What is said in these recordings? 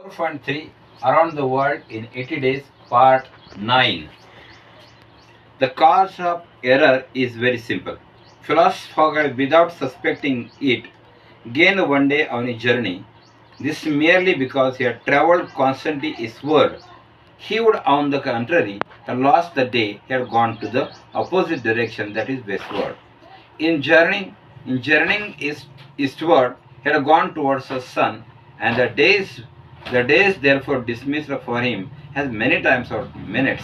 4.3 Around the World in 80 Days, Part 9. The cause of error is very simple. Philosopher, without suspecting it, gained one day on a journey. This merely because he had traveled constantly eastward. He would, on the contrary, have lost the day he had gone to the opposite direction, that is westward. In journeying eastward, he had gone towards the sun, and the days therefore dismissed for him as many times or minutes.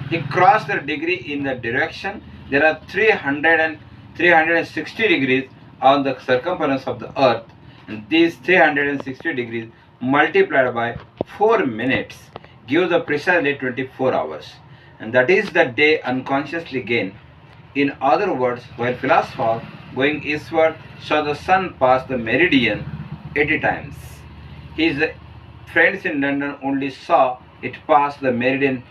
He crossed the degree in the direction. There are 360 degrees on the circumference of the earth, and these 360 degrees multiplied by 4 minutes give the precisely 24 hours, and that is the day unconsciously gained. In other words, while philosophers going eastward saw the sun pass the meridian 80 times, his friends in London only saw it pass the meridian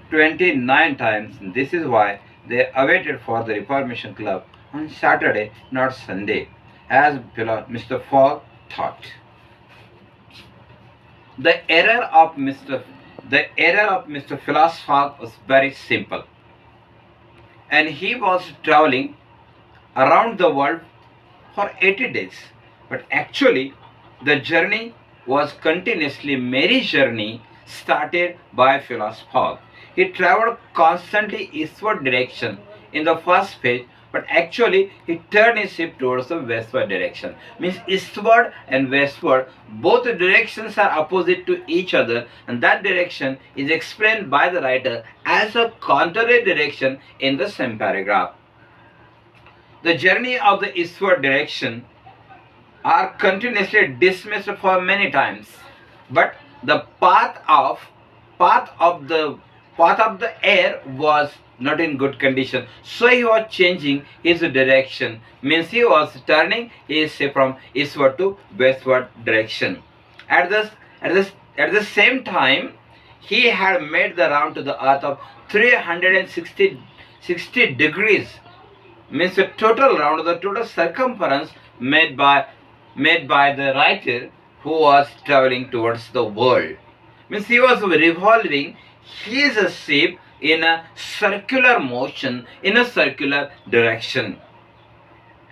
29 times. This is why they awaited for the Reformation Club on Saturday, not Sunday, as Mr. Fogg thought. The error of Mr. Philosopher was very simple, and he was traveling around the world for 80 days. But actually, the journey was continuously merry journey started by philosopher. He traveled constantly eastward direction in the first phase, but actually he turned his ship towards the westward direction. Means eastward and westward, both the directions are opposite to each other, and that direction is explained by the writer as a contrary direction in the same paragraph. The journey of the eastward direction are continuously dismissed for many times, but the path of the air was not in good condition, so he was changing his direction. Means he was turning his ship from eastward to westward direction. At the same time, he had made the round to the earth of 360 degrees. Means the total round, the total circumference made by the writer who was traveling towards the world. Means he was revolving his ship in a circular motion, in a circular direction.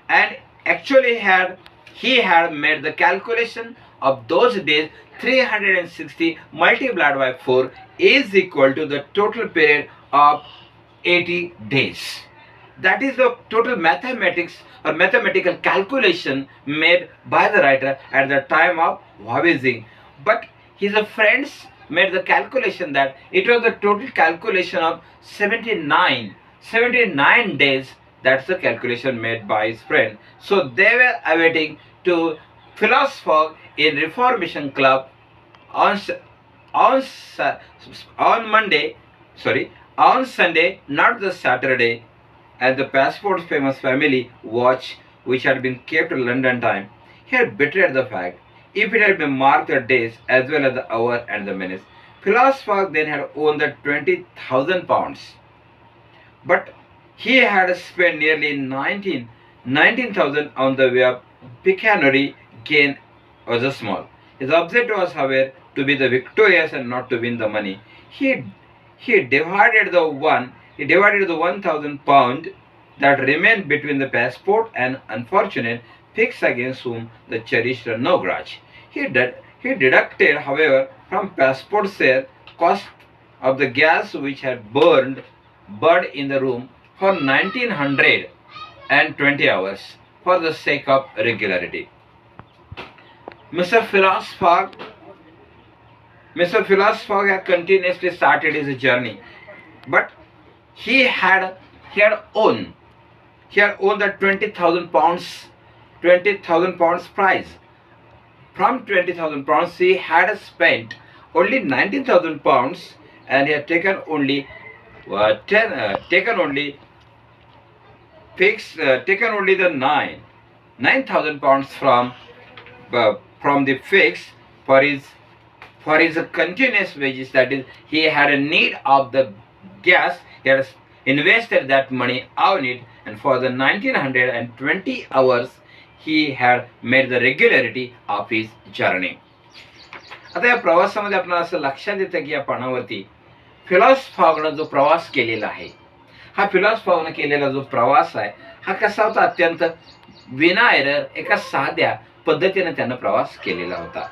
And actually he had made the calculation of those days. 360 multiplied by 4 is equal to the total period of 80 days. That is the total mathematics or mathematical calculation made by the writer at the time of voyaging. But his friends made the calculation that it was the total calculation of 79 days. That's the calculation made by his friend. So they were awaiting to philosopher in Reformation Club on Sunday, not the Saturday, as the passport's famous family watch, which had been kept at London time, he had betrayed the fact. If it had been marked the days as well as the hour and the minutes, philosopher then had owned the 20,000 pounds. But he had spent nearly 19,000 on the way of pecuniary gain was small. His object was, however, to be the victorious and not to win the money. He divided the 1,000 pound that remained between the passport and unfortunate fix against whom the cherished no grudge. He deducted, however, from passport share cost of the gas which had burned in the room for 1920 hours for the sake of regularity. Mr. Philosopher had continuously started his journey, but he had owned the 20,000 pounds prize. From 20,000 pounds, he had spent only 19,000 pounds, and he had taken only the 9,000 pounds from the fix for his continuous wages. That is, he had a need of the gas. He had invested that money on it, and for the 1920 hours he had made the regularity of his journey. आता या प्रवासामध्ये आपल्याला असं लक्षात येतं की या पानावरती फिलॉस फॉगनं जो प्रवास केलेला आहे, हा फिलॉस फॉगनं केलेला जो प्रवास आहे हा कसा होता, अत्यंत विना एरर एका साध्या पद्धतीने त्यानं प्रवास केलेला होता.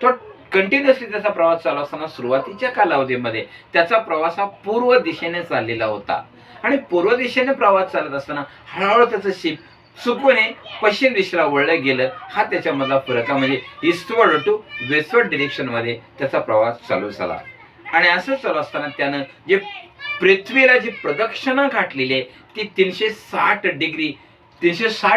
तो कंटिन्युअसली त्याचा प्रवास चालू असताना सुरुवातीच्या कालावधीमध्ये त्याचा प्रवास हा पूर्व दिशेने चाललेला होता आणि पूर्व दिशेने प्रवास चालत असताना हळूहळू त्याचं शिप चुकूने पश्चिम दिशेला वळलं गेलं. हा त्याच्यामधला फरक आहे. म्हणजे ईस्टवर्ड टू वेस्टवर्ड डिरेक्शन मध्ये त्याचा प्रवास चालू झाला आणि असं चालू असताना त्यानं जे पृथ्वीला जी प्रदक्षिणा घातलेली आहे ती 360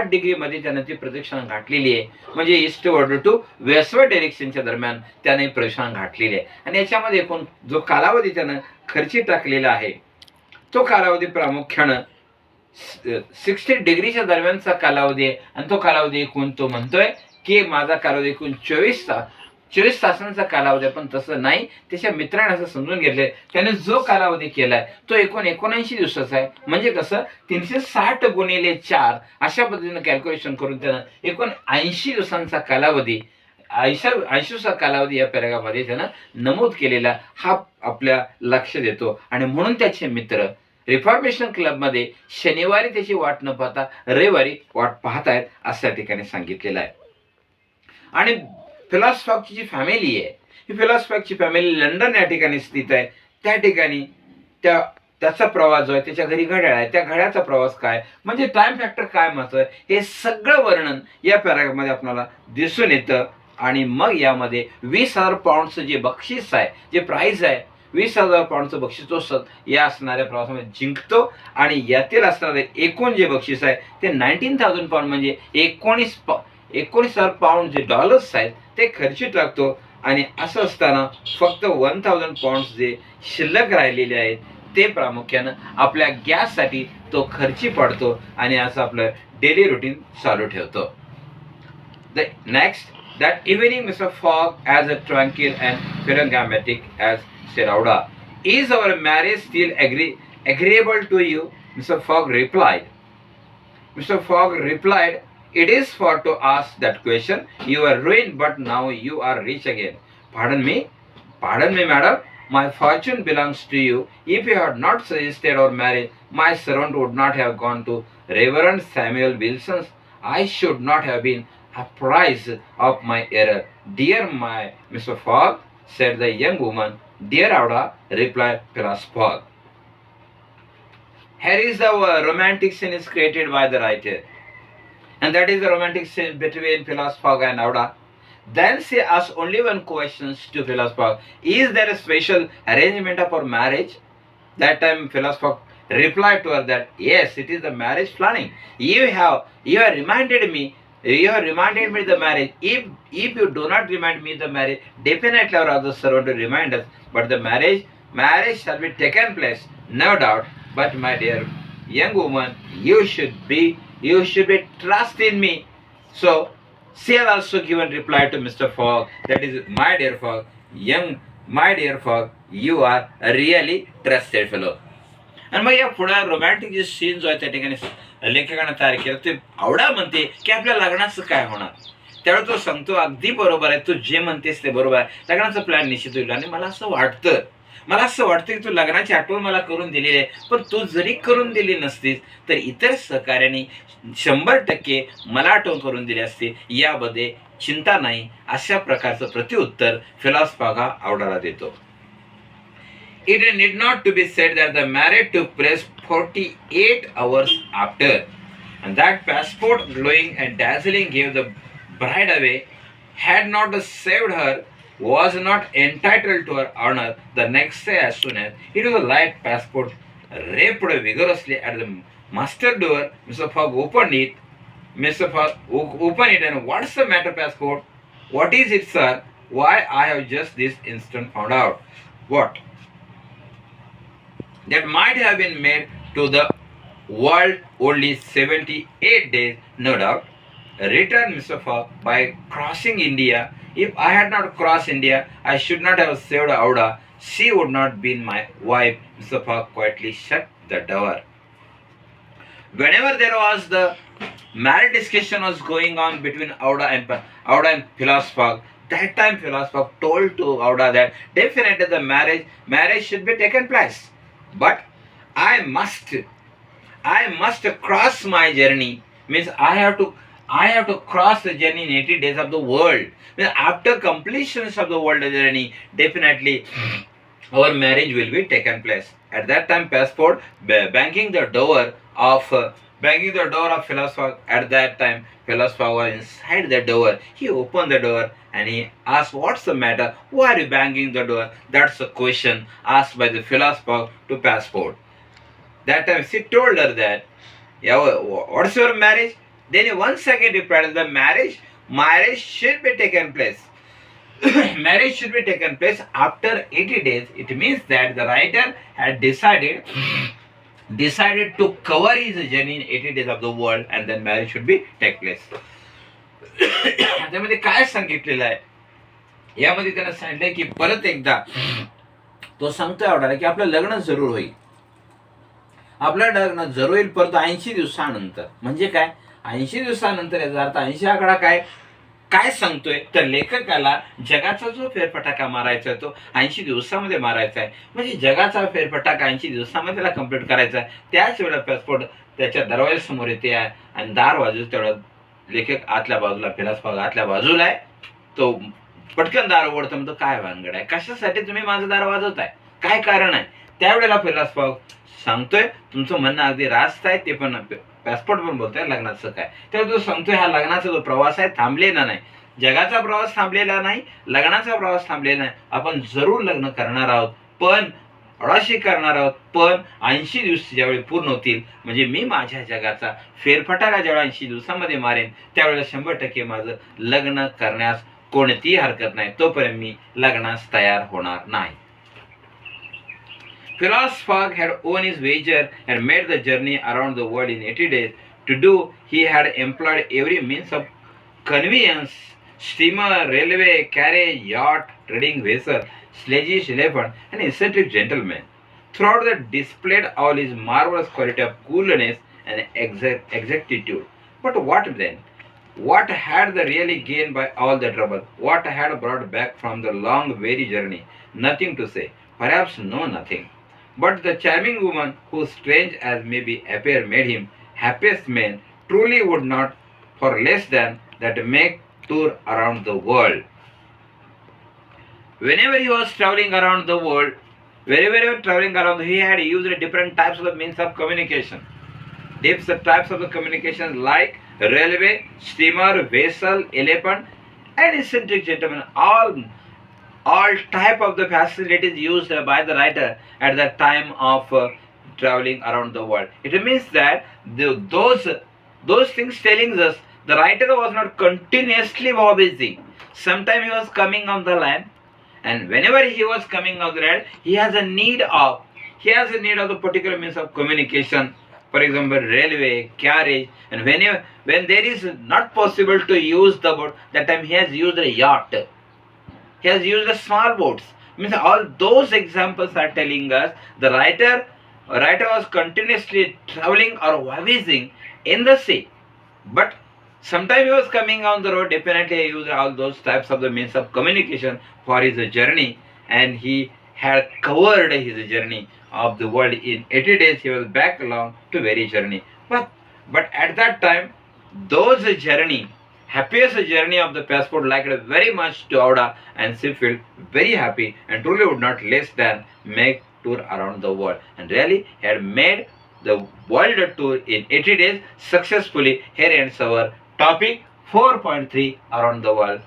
डिग्री मध्ये त्यानं ती प्रदक्षिणा घातलेली आहे. म्हणजे ईस्टवर्ड टू वेस्टवर्ड डायरेक्शनच्या दरम्यान त्याने प्रदक्षिणा घातलेली आहे आणि याच्यामध्ये एकूण जो कालावधी त्यानं खर्ची टाकलेला आहे तो कालावधी प्रामुख्यानं 60 डिग्रीच्या दरम्यानचा कालावधी आहे आणि तो कालावधी एकूण तो म्हणतोय की माझा कालावधी एकूण 24 तासांचा कालावधी. पण तसं नाही, त्याच्या मित्राने असं समजून घेतलंय, त्याने जो कालावधी केलाय तो एकूण 79 दिवसाचा आहे. म्हणजे कसं 360 गुणिले 4 अशा पद्धतीनं कॅल्क्युलेशन करून त्यानं एकूण 80 दिवसांचा कालावधी 80 कालावधी या पॅरेग्राफमध्ये त्यानं नमूद केलेला हा आपल्या लक्षात येतो. आणि म्हणून त्याचे मित्र रिफॉर्मेशन क्लबमध्ये शनिवारी त्याची वाट न पाहता रविवारी वाट पाहतायत असं त्या ठिकाणी सांगितलेलं आहे. आणि फिलॉस फॉगची जी फॅमिली आहे ही फिलॉस फॉगची फॅमिली लंडन या ठिकाणी स्थित आहे. त्या ठिकाणी त्याचा प्रवास जो आहे, त्याच्या घरी घड्याळ आहे, त्या घड्याचा प्रवास काय म्हणजे टाइम फॅक्टर काय महत्व आहे हे सगळं वर्णन या पॅराग्राफमध्ये आपल्याला दिसून येतं. आणि मग यामध्ये 20,000 पाऊंडचं जे बक्षीस आहे, जे प्राइज आहे 20,000 पाऊंडचं बक्षीस तो या असणाऱ्या प्रवासामध्ये जिंकतो आणि यातील असणारे एकूण जे बक्षीस आहे ते 19,000 पाऊंड म्हणजे 19,000 पाऊंड जे डॉलर्स आहेत ते खर्ची टाकतो. आणि असं असताना फक्त 1,000 पाऊंड जे शिल्लक राहिलेले आहेत ते प्रामुख्यानं आपल्या गॅससाठी तो खर्ची पडतो आणि असं आपलं डेली रुटीन चालू ठेवतो. Next that evening Mr. Fogg, as a tranquil and phlegmatic as said Aouda, is our marriage still agreeable to you? Mr. Fogg replied. Mr. Fogg replied, it is for to ask that question. You are ruined, but now you are rich again. Pardon me, madam. My fortune belongs to you. If you had not suggested our marriage, my servant would not have gone to Reverend Samuel Wilson's. I should not have been apprised of my error. Dear my Mr. Fogg, said the young woman. Dear Aouda, replied Phileas Fogg. Here is the romantic scene is created by the writer. And that is the romantic scene between Phileas Fogg and Aouda. Then she asks only one question to Phileas Fogg. Is there a special arrangement of our marriage? That time Phileas Fogg replied to her that yes, it is the marriage planning. You have reminded me the marriage. If you do not remind me the marriage, definitely our other servant will remind us. But the marriage shall be taken place, no doubt. But my dear young woman, you should be trust in me. So she has also given reply to Mr. Fogg, that is, my dear Fogg, you are a really trusted fellow. आणि मग या पुढे romantic जे scene जो आहे त्या ठिकाणी लेखकाने तयार केलं ते आवडा म्हणते की आपल्या लग्नाचं काय होणार. त्यावेळी तो सांगतो अगदी बरोबर आहे, तू जे म्हणतेस ते बरोबर आहे, लग्नाचा प्लॅन निश्चित होईल. आणि मला असं वाटतं की तू लग्नाची आठवण मला करून दिलेली आहे, पण तू जरी करून दिली नसतीस तर इतर सहकार्याने 100% मला आठवण करून दिली असती, यामध्ये चिंता नाही. अशा प्रकारचं प्रत्युत्तर फिलॉस फॉग आवडाला देतो. It need not to be said that the marriage took place 48 hours after, and that passport glowing and dazzling gave the bride away, had not saved her, was not entitled to her honor. The next day, as soon as it was a light passport rapped vigorously at the master door, Mr. Fogg opened it. And what's the matter, passport? What is it, sir? Why, I have just this instant found out. What? That might have been made to the world only 78 days, no doubt. Returned Mr. Fogg, by crossing India. If I had not crossed India, I should not have saved Aouda. She would not be my wife. Mr. Fogg quietly shut the door. Whenever there was the marriage discussion was going on between Aouda and Phileas Fogg, That time philosopher told to Auda that definitely the marriage should be taken place, but I must I must cross my journey. Means I have to cross the journey in 80 days of the world. Means after completion of the world journey, definitely our marriage will be taken place. At that time, passport banging the door of philosopher. At that time, philosopher was inside the door. He opened the door and he asked, "What's the matter? Why are you banging the door?" That's a question asked by the philosopher to passport. That time she told her that, "Yeah, what's your marriage?" Then he once again replied, "The marriage should be taken place." Marriage should be taken place after 80 days. It means that the writer had decided to cover his journey in 80 days of the world, and then marriage should be take place. त्यामध्ये काय सांगितलेलं आहे, यामध्ये त्यानं सांगितलंय की परत एकदा तो सांगतोय आवडायला की आपलं लग्न जरूर होईल. आपलं लग्न जरूर होईल, परंतु 80 दिवसानंतर. म्हणजे काय 80 दिवसानंतर? याचा अर्थ 80 आकडा काय सांगतोय तर लेखकाला जगाचा जो फेरफटका मारायचा आहे तो 80 दिवसामध्ये मारायचा आहे. म्हणजे जगाचा फेरफटका 80 दिवसामध्ये त्याला कम्प्लीट करायचा आहे. त्याच वेळेला पासपोर्ट त्याच्या दरवाजासमोर येते आहे आणि दार वाजूच तेवढं लेखक आतल्या बाजूला, फिलॉसॉफर आतल्या बाजूला आहे. तो पटकन दार उघडतो, म्हणतो काय भानगड आहे, कशासाठी तुम्ही माझं दार वाजवताय, काय कारण आहे? त्यावेळेला फिलॉसॉफर सांगतोय तुमचं म्हणणं अगदी रास्त आहे, ते पण पासपोर्ट पण बोलतोय लग्नाचं काय. तेव्हा तो सांगतोय हा लग्नाचा जो प्रवास आहे थांबलेला नाही, जगाचा प्रवास थांबलेला नाही, लग्नाचा प्रवास थांबलेला नाही. आपण जरूर लग्न करणार आहोत, पण अडाशी करणार आहोत. पण 80 दिवस ज्यावेळी पूर्ण होतील, म्हणजे मी माझ्या जगाचा फेरफटका ज्यावेळी 80 दिवसामध्ये मारेन, त्यावेळेला 100% माझं लग्न करण्यास कोणतीही हरकत नाही, तोपर्यंत मी लग्नास तयार होणार नाही. Philosopher had won his wager and made the journey around the world in 80 days. To do, he had employed every means of conveyance: steamer, railway, carriage, yacht, trading vessel, sledges, elephant, and eccentric gentleman. Throughout the displayed all his marvelous quality of coolness and exactitude. But what then? What had they really gained by all the trouble? What had brought back from the long, weary journey? Nothing to say. Perhaps no nothing. But the charming woman, who strange as maybe appear made him happiest man, truly would not for less than that make tour around the world. Whenever he was traveling around the world, wherever he was traveling around, he had used different types of means of communication. Different types of the communication like railway, steamer, vessel, elephant, and eccentric gentleman. All type of the facilities used by the writer at the time of traveling around the world. It means that those things telling us the writer was not continuously busy. Sometimes he was coming on the land, and whenever he was coming on the land, he has a need of the particular means of communication. For example, railway, carriage, and when there is not possible to use the boat, that time he has used a yacht. He has used the small boats. Means all those examples are telling us the writer was continuously traveling or voyaging in the sea. But sometimes he was coming on the road. Definitely he used all those types of the means of communication for his journey, and he had covered his journey of the world in 80 days. He was back along to very journey. But at that time, those journey, happiest journey of the passport liked very much to Auda, and she felt very happy and truly would not less than make tour around the world, and really had made the world tour in 80 days successfully. Here ends our topic 4.3 around the world.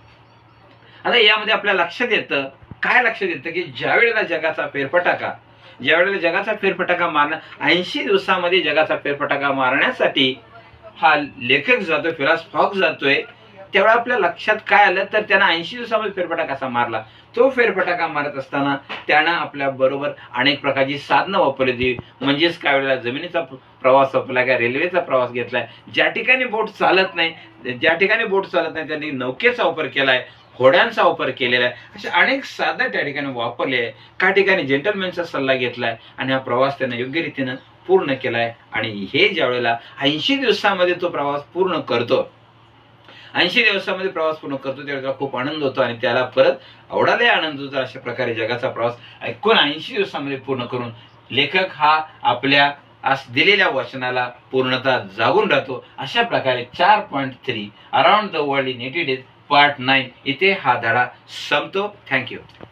आता यामध्ये आपल्या लक्षात येतं की ज्यावेळेला जगाचा फेरफटका मारणं 80 दिवसामध्ये जगाचा फेरफटका मारण्यासाठी हा लेखक जातोय, फिलॉसॉफर जातोय, तेव्हा आपल्या लक्षात काय आलं तर त्यानं 80 दिवसामध्ये फेरफटका कसा मारला. तो फेरफटका मारत असताना त्यानं आपल्या बरोबर अनेक प्रकारची साधनं वापरली. म्हणजेच काय वेळेला जमिनीचा प्रवास वापरला, काय रेल्वेचा प्रवास घेतलाय. ज्या ठिकाणी बोट चालत नाही त्यांनी नौकेचा वापर केलाय, घोड्यांचा वापर केलेला आहे. असे अनेक साधनं त्या ठिकाणी वापरले आहे. काही ठिकाणी जेंटलमॅनचा सल्ला घेतलाय आणि हा प्रवास त्यानं योग्य रीतीनं पूर्ण केलाय. आणि हे ज्या वेळेला 80 दिवसामध्ये तो प्रवास पूर्ण करतो, 80 दिवसामध्ये प्रवास पूर्ण करतो त्यावेळी त्याला खूप आनंद होतो आणि त्याला परत एवढा आनंद होतो. अशा प्रकारे जगाचा प्रवास एकूण 80 दिवसामध्ये पूर्ण करून लेखक हा आपल्या आज दिलेल्या वचनाला पूर्णतः जागून राहतो. अशा प्रकारे 4.3 around the world in 80 days part 9 इथे हा धडा संपतो. थँक्यू.